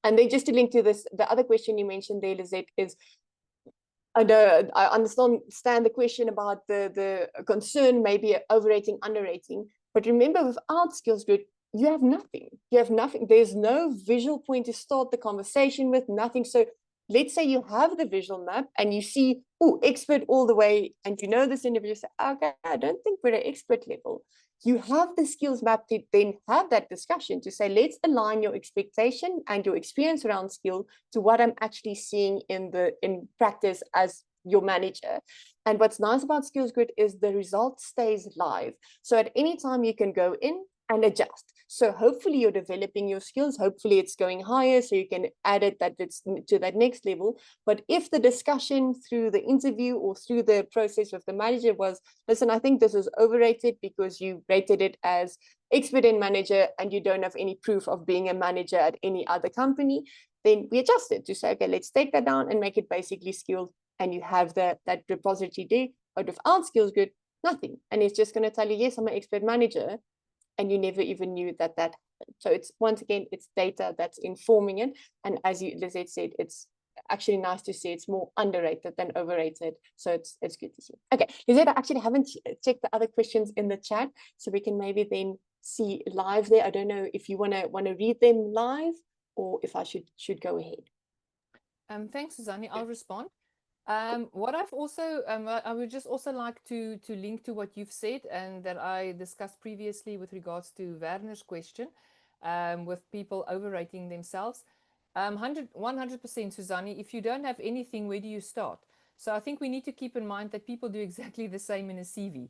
And then just to link to this, the other question you mentioned there, Lizette, is I understand the question about the concern, maybe overrating, underrating. But remember, without skills grid, you have nothing. You have nothing. There's no visual point to start the conversation with, nothing. So let's say you have the visual map and you see, oh, expert all the way, and you know this individual, say, okay, I don't think we're at expert level. You have the skills map to then have that discussion to say, let's align your expectation and your experience around skill to what I'm actually seeing in practice as your manager. And what's nice about Skills Grid is the result stays live. So at any time you can go in and adjust. So hopefully you're developing your skills. Hopefully it's going higher, so you can add it that it's to that next level. But if the discussion through the interview or through the process with the manager was, listen, I think this is overrated because you rated it as expert in manager and you don't have any proof of being a manager at any other company, then we adjust it to say, okay, let's take that down and make it basically skilled, and you have that repository there. But without Skills Grid, nothing. And it's just going to tell you, yes, I'm an expert manager, and you never even knew that happened. So it's, once again, it's data that's informing it. And as Lizette said, it's actually nice to see it's more underrated than overrated. So it's good to see. Okay, Lizette, I actually haven't checked the other questions in the chat, so we can maybe then see live there. I don't know if you want to read them live or if I should go ahead. Thanks, Susanne. I'll respond. What I've also, I would just also like to link to what you've said and that I discussed previously with regards to Werner's question, with people overrating themselves. 100%, Susanne, if you don't have anything, where do you start? So I think we need to keep in mind that people do exactly the same in a CV.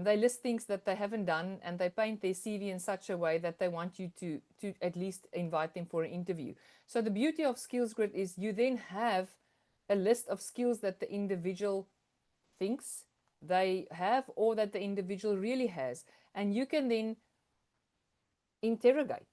They list things that they haven't done, and they paint their CV in such a way that they want you to at least invite them for an interview. So the beauty of Skills Grid is you then have a list of skills that the individual thinks they have or that the individual really has, and you can then interrogate.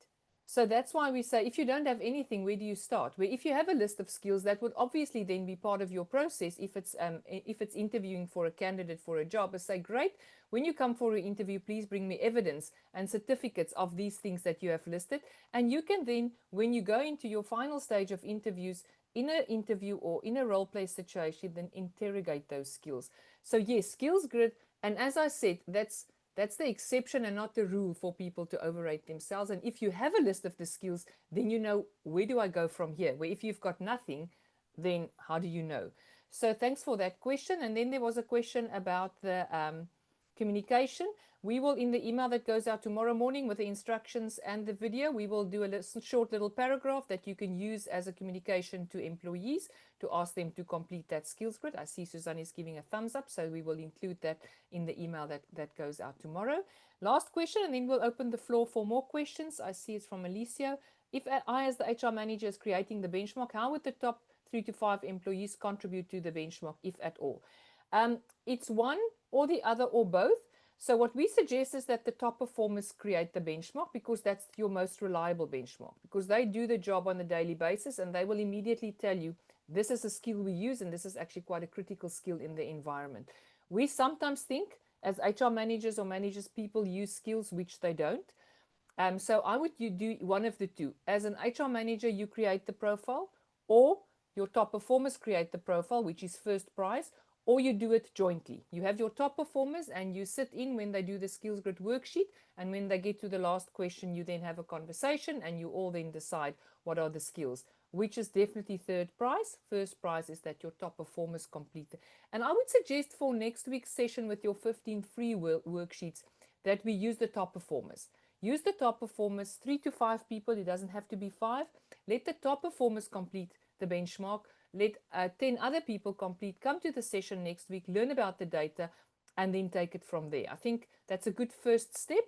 So that's why we say, if you don't have anything, where do you start? Where if you have a list of skills, that would obviously then be part of your process. If it's interviewing for a candidate for a job, I say, great, when you come for an interview, please bring me evidence and certificates of these things that you have listed. And you can then, when you go into your final stage of interviews, in an interview or in a role play situation, then interrogate those skills. So yes, Skills Grid, and as I said, that's the exception and not the rule for people to overrate themselves. And if you have a list of the skills, then you know, where do I go from here? Where if you've got nothing, then how do you know? So thanks for that question. And then there was a question about the communication. We will, in the email that goes out tomorrow morning with the instructions and the video, we will do a short little paragraph that you can use as a communication to employees to ask them to complete that skills grid. I see Suzanne is giving a thumbs up, so we will include that in the email that goes out tomorrow. Last question, and then we'll open the floor for more questions. I see it's from Alicia. If I, as the HR manager, is creating the benchmark, how would the top 3 to 5 employees contribute to the benchmark, if at all? It's one or the other or both. So what we suggest is that the top performers create the benchmark, because that's your most reliable benchmark, because they do the job on a daily basis and they will immediately tell you this is a skill we use and this is actually quite a critical skill in the environment. We sometimes think as HR managers or managers, people use skills which they don't. So I would do one of the two. As an HR manager, you create the profile, or your top performers create the profile, which is first prize, or you do it jointly. You have your top performers and you sit in when they do the skills grid worksheet, and when they get to the last question, you then have a conversation and you all then decide what are the skills, which is definitely third prize. First prize is that your top performers complete. And I would suggest for next week's session with your 15 free worksheets that we use the top performers. Use the top performers, 3 to 5 people. It doesn't have to be 5. Let the top performers complete the benchmark. Let 10 other people complete. Come to the session next week, learn about the data, and then take it from there. I think that's a good first step,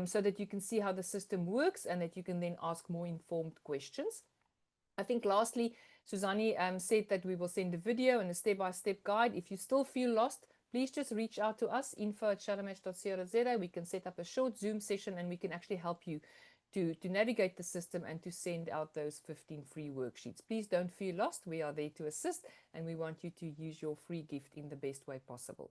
so that you can see how the system works and that you can then ask more informed questions. I think lastly, Suzanne said that we will send a video and a step-by-step guide. If you still feel lost, please just reach out to us, info@shadowmatch.co.za. We can set up a short Zoom session and we can actually help you to navigate the system and to send out those 15 free worksheets. Please don't feel lost. We are there to assist, and we want you to use your free gift in the best way possible.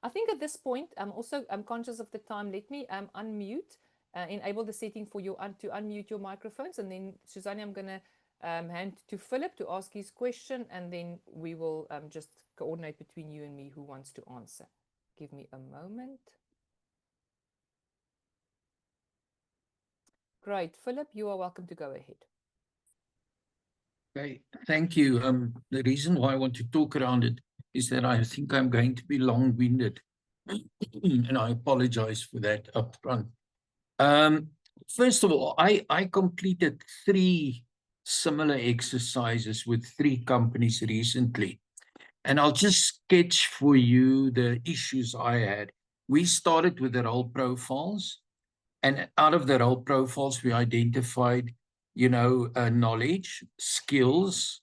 I think at this point, I'm conscious of the time. Let me unmute, enable the setting for you to unmute your microphones, and then Suzanne, I'm going to hand to Philip to ask his question, and then we will just coordinate between you and me who wants to answer. Give me a moment. Great. Philip, you are welcome to go ahead. Okay, thank you. The reason why I want to talk around it is that I think I'm going to be long-winded, and I apologize for that up front. First of all, I completed 3 similar exercises with 3 companies recently, and I'll just sketch for you the issues I had. We started with the role profiles, and out of the role profiles, we identified, knowledge, skills,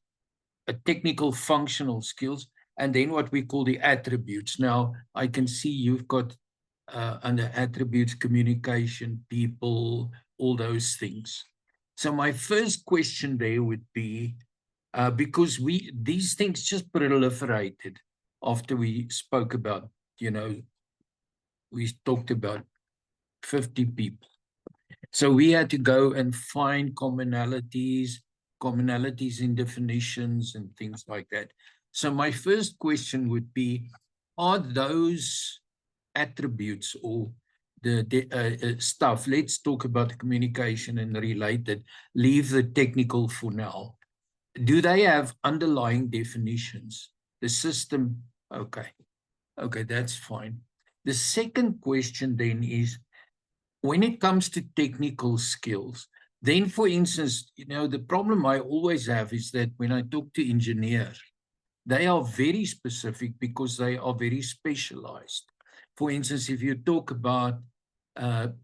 technical functional skills, and then what we call the attributes. Now, I can see you've got under attributes, communication, people, all those things. So my first question there would be, because these things just proliferated after we spoke about, we talked about 50 people. So we had to go and find commonalities in definitions and things like that. So my first question would be, are those attributes or the stuff, let's talk about communication and related, leave the technical for now. Do they have underlying definitions? The system, okay, that's fine. The second question then is, when it comes to technical skills, then, for instance, the problem I always have is that when I talk to engineers, they are very specific because they are very specialized. For instance, if you talk about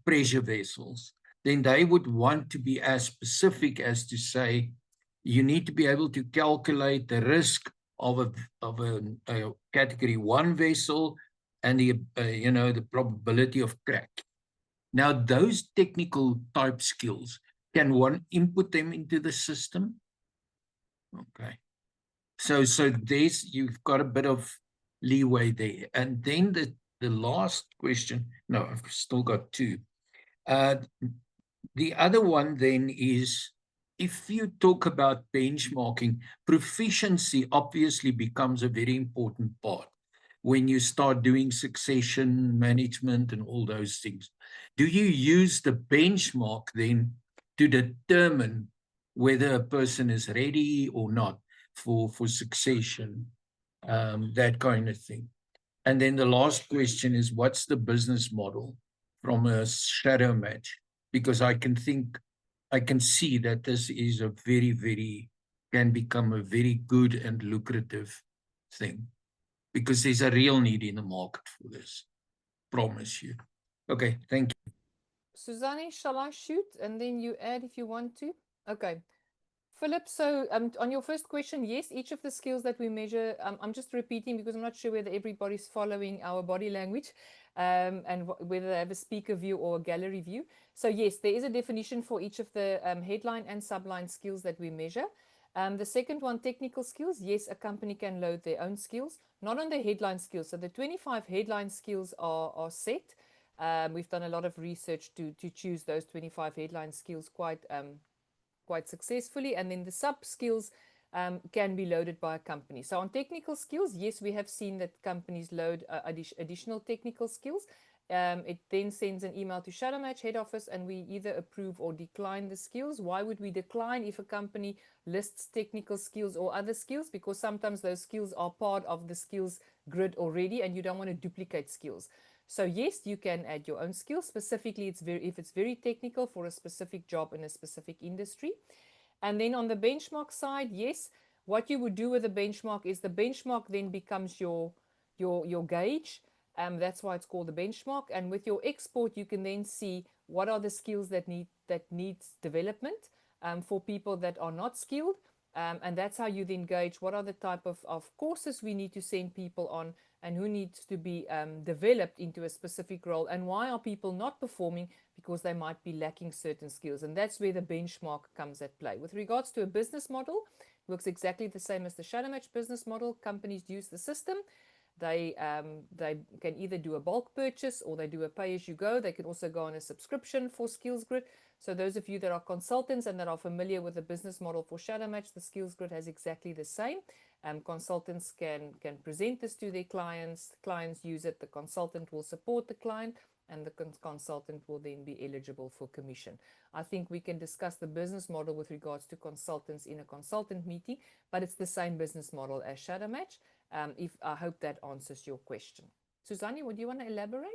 pressure vessels, then they would want to be as specific as to say, you need to be able to calculate the risk of a category 1 vessel and the probability of crack. Now, those technical type skills, can one input them into the system? Okay. So you've got a bit of leeway there. And then the last question, no, I've still got 2. The other one then is, if you talk about benchmarking, proficiency obviously becomes a very important part when you start doing succession management and all those things. Do you use the benchmark then to determine whether a person is ready or not for succession that kind of thing. And then the last question is, what's the business model from a shadow match? Because I can see that this is a can become a very good and lucrative thing, because there's a real need in the market for this. Promise you. Okay, thank you. Suzanne, shall I shoot and then you add if you want to? Okay. Philip, so on your first question, yes, each of the skills that we measure, I'm just repeating because I'm not sure whether everybody's following our body language and whether they have a speaker view or a gallery view. So yes, there is a definition for each of the headline and subline skills that we measure. The second one, technical skills. Yes, a company can load their own skills, not on the headline skills. So the 25 headline skills are set. We've done a lot of research to choose those 25 headline skills quite successfully, and then the sub skills can be loaded by a company. So on technical skills, yes, we have seen that companies load additional technical skills. It then sends an email to Shadowmatch head office and we either approve or decline the skills. Why would we decline if a company lists technical skills or other skills? Because sometimes those skills are part of the skills grid already and you don't want to duplicate skills. So yes, you can add your own skills. Specifically, if it's very technical for a specific job in a specific industry. And then on the benchmark side, yes, what you would do with a benchmark is the benchmark then becomes your gauge. That's why it's called the benchmark. And with your export, you can then see what are the skills that needs development for people that are not skilled. And that's how you then gauge what are the type of courses we need to send people on and who needs to be developed into a specific role, and why are people not performing because they might be lacking certain skills. And that's where the benchmark comes at play. With regards to a business model, it works exactly the same as the Shadowmatch business model. Companies use the system. They can either do a bulk purchase or they do a pay-as-you-go. They can also go on a subscription for Skillsgrid. So those of you that are consultants and that are familiar with the business model for Shadowmatch, the Skillsgrid has exactly the same. Consultants can present this to their clients. Clients use it. The consultant will support the client, and the consultant will then be eligible for commission. I think we can discuss the business model with regards to consultants in a consultant meeting, but it's the same business model as Shadowmatch. I hope that answers your question. Suzanne, would you want to elaborate?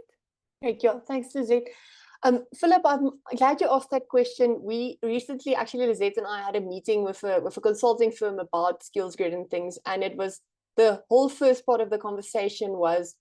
Great, yeah, thanks, Lizette. Philip, I'm glad you asked that question. We recently, actually, Lizette and I had a meeting with a consulting firm about Skillsgrid and things, and it was the whole first part of the conversation was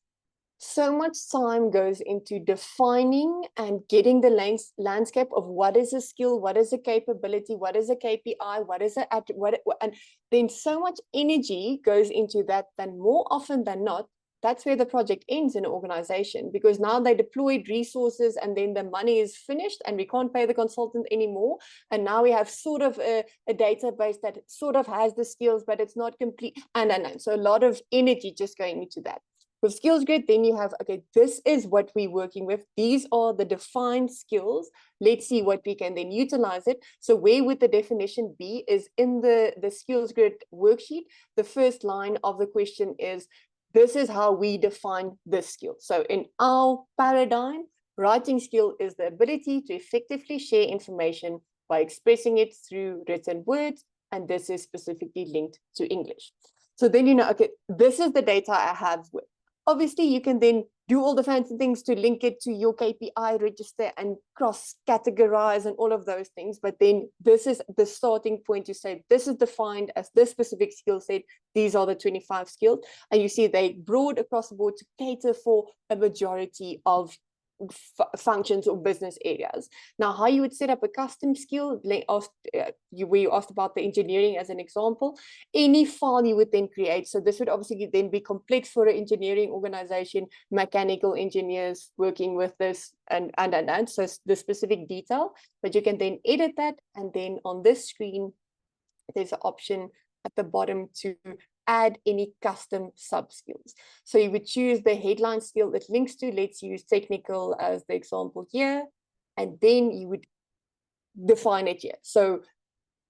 so much time goes into defining and getting the landscape of what is a skill, what is a capability, what is a KPI, what is and then so much energy goes into that, then more often than not, that's where the project ends in an organization, because now they deployed resources and then the money is finished and we can't pay the consultant anymore. And now we have sort of a database that sort of has the skills, but it's not complete. And so a lot of energy just going into that. With Skillsgrid, then you have, okay, this is what we're working with. These are the defined skills. Let's see what we can then utilize it. So where would the definition be is in the Skillsgrid worksheet. The first line of the question is, this is how we define this skill. So in our paradigm, writing skill is the ability to effectively share information by expressing it through written words. And this is specifically linked to English. So then you know, okay, this is the data I have. Obviously, you can then do all the fancy things to link it to your KPI register and cross-categorize and all of those things. But then this is the starting point to say, this is defined as this specific skill set. These are the 25 skills. And you see they broad across the board to cater for a majority of functions or business areas. Now, how you would set up a custom skill, we asked about the engineering as an example, any file you would then create. So this would obviously then be complex for an engineering organization, mechanical engineers working with this and. So the specific detail, but you can then edit that. And then on this screen, there's an option at the bottom to add any custom sub skills. So you would choose the headline skill it links to. Let's use technical as the example here. And then you would define it here. So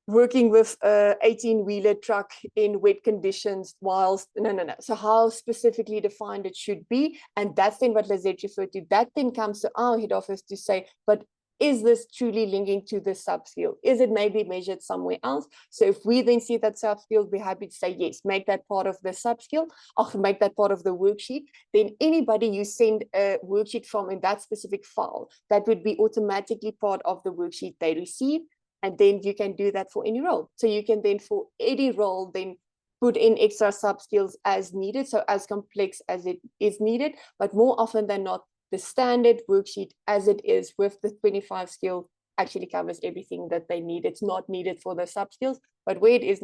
working with a 18-wheeler truck in wet conditions whilst, no. So how specifically defined it should be. And that's then what Lizette referred to. That then comes to our head office to say, but is this truly linking to the sub-skill? Is it maybe measured somewhere else? So if we then see that sub-skill, we're happy to say, yes, make that part of the sub-skill, or make that part of the worksheet. Then anybody you send a worksheet from in that specific file, that would be automatically part of the worksheet they receive. And then you can do that for any role. So you can then, for any role, then put in extra sub-skills as needed, so as complex as it is needed, but more often than not, the standard worksheet as it is with the 25 skills actually covers everything that they need. It's not needed for the sub skills, but where it is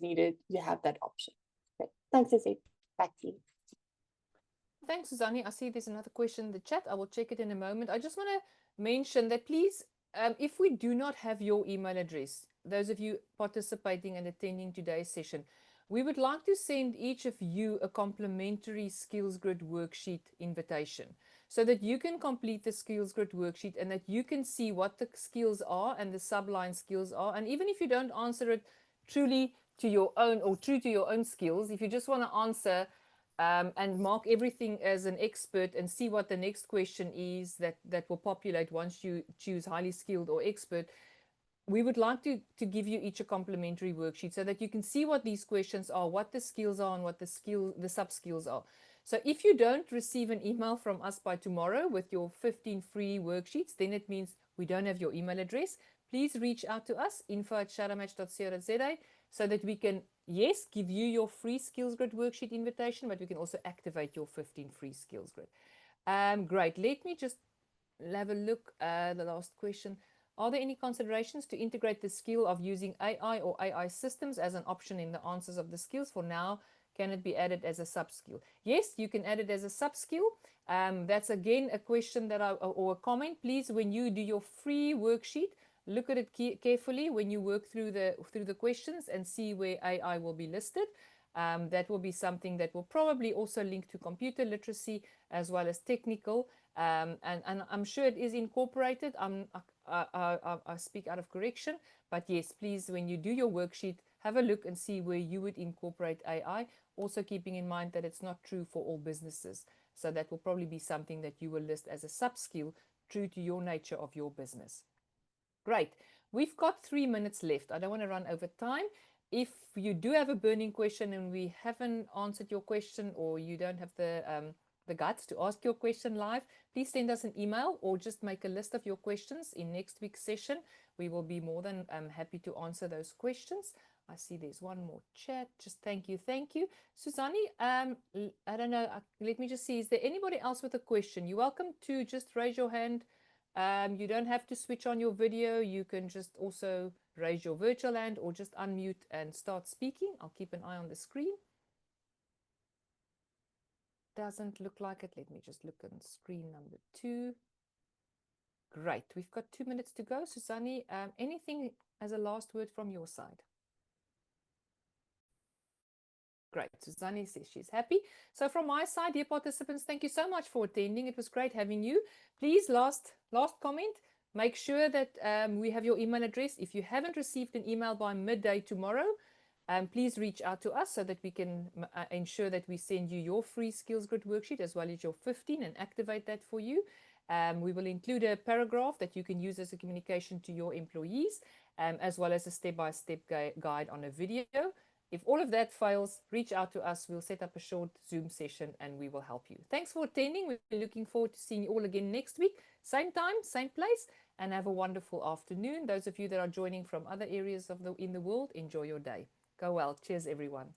needed, you have that option. Okay. Thanks, Izzy. Back to you. Thanks, Suzanne. I see there's another question in the chat. I will check it in a moment. I just want to mention that please, if we do not have your email address, those of you participating and attending today's session, we would like to send each of you a complimentary Skillsgrid worksheet invitation so that you can complete the Skillsgrid worksheet and that you can see what the skills are and the subline skills are. And even if you don't answer it truly to your own or true to your own skills, if you just want to answer and mark everything as an expert and see what the next question is that will populate once you choose highly skilled or expert, we would like to give you each a complimentary worksheet so that you can see what these questions are, what the skills are, and what the sub skills are. So if you don't receive an email from us by tomorrow with your 15 free worksheets, then it means we don't have your email address. Please reach out to us, info@shadowmatch.co.za, so that we can, yes, give you your free Skillsgrid worksheet invitation, but we can also activate your 15 free Skillsgrid. Great. Let me just have a look at the last question. Are there any considerations to integrate the skill of using AI or AI systems as an option in the answers of the skills? For now, can it be added as a sub-skill? Yes, you can add it as a sub-skill. That's again a question that or a comment. Please, when you do your free worksheet, look at it carefully when you work through the questions and see where AI will be listed. That will be something that will probably also link to computer literacy as well as technical. And I'm sure it is incorporated. I speak out of correction, but yes, please, when you do your worksheet, have a look and see where you would incorporate AI, also keeping in mind that it's not true for all businesses. So that will probably be something that you will list as a sub-skill true to your nature of your business. Great. We've got 3 minutes left. I don't want to run over time. If you do have a burning question and we haven't answered your question, or you don't have the guts to ask your question live, please send us an email or just make a list of your questions in next week's session. We will be more than happy to answer those questions. I see there's one more chat. Just thank you. Suzanne, I don't know. Let me just see. Is there anybody else with a question? You're welcome to just raise your hand. You don't have to switch on your video. You can just also raise your virtual hand or just unmute and start speaking. I'll keep an eye on the screen. Doesn't look like it. Let me just look on screen number 2. Great. We've got 2 minutes to go. Suzanne, anything as a last word from your side? Great. Suzanne says she's happy. So from my side, dear participants, thank you so much for attending. It was great having you. Please, last comment, make sure that we have your email address. If you haven't received an email by midday tomorrow, please reach out to us so that we can ensure that we send you your free Skillsgrid worksheet as well as your 15 and activate that for you. We will include a paragraph that you can use as a communication to your employees, as well as a step-by-step guide on a video. If all of that fails, reach out to us. We'll set up a short Zoom session and we will help you. Thanks for attending. We're looking forward to seeing you all again next week. Same time, same place, and have a wonderful afternoon. Those of you that are joining from other areas in the world, enjoy your day. Go well. Cheers, everyone.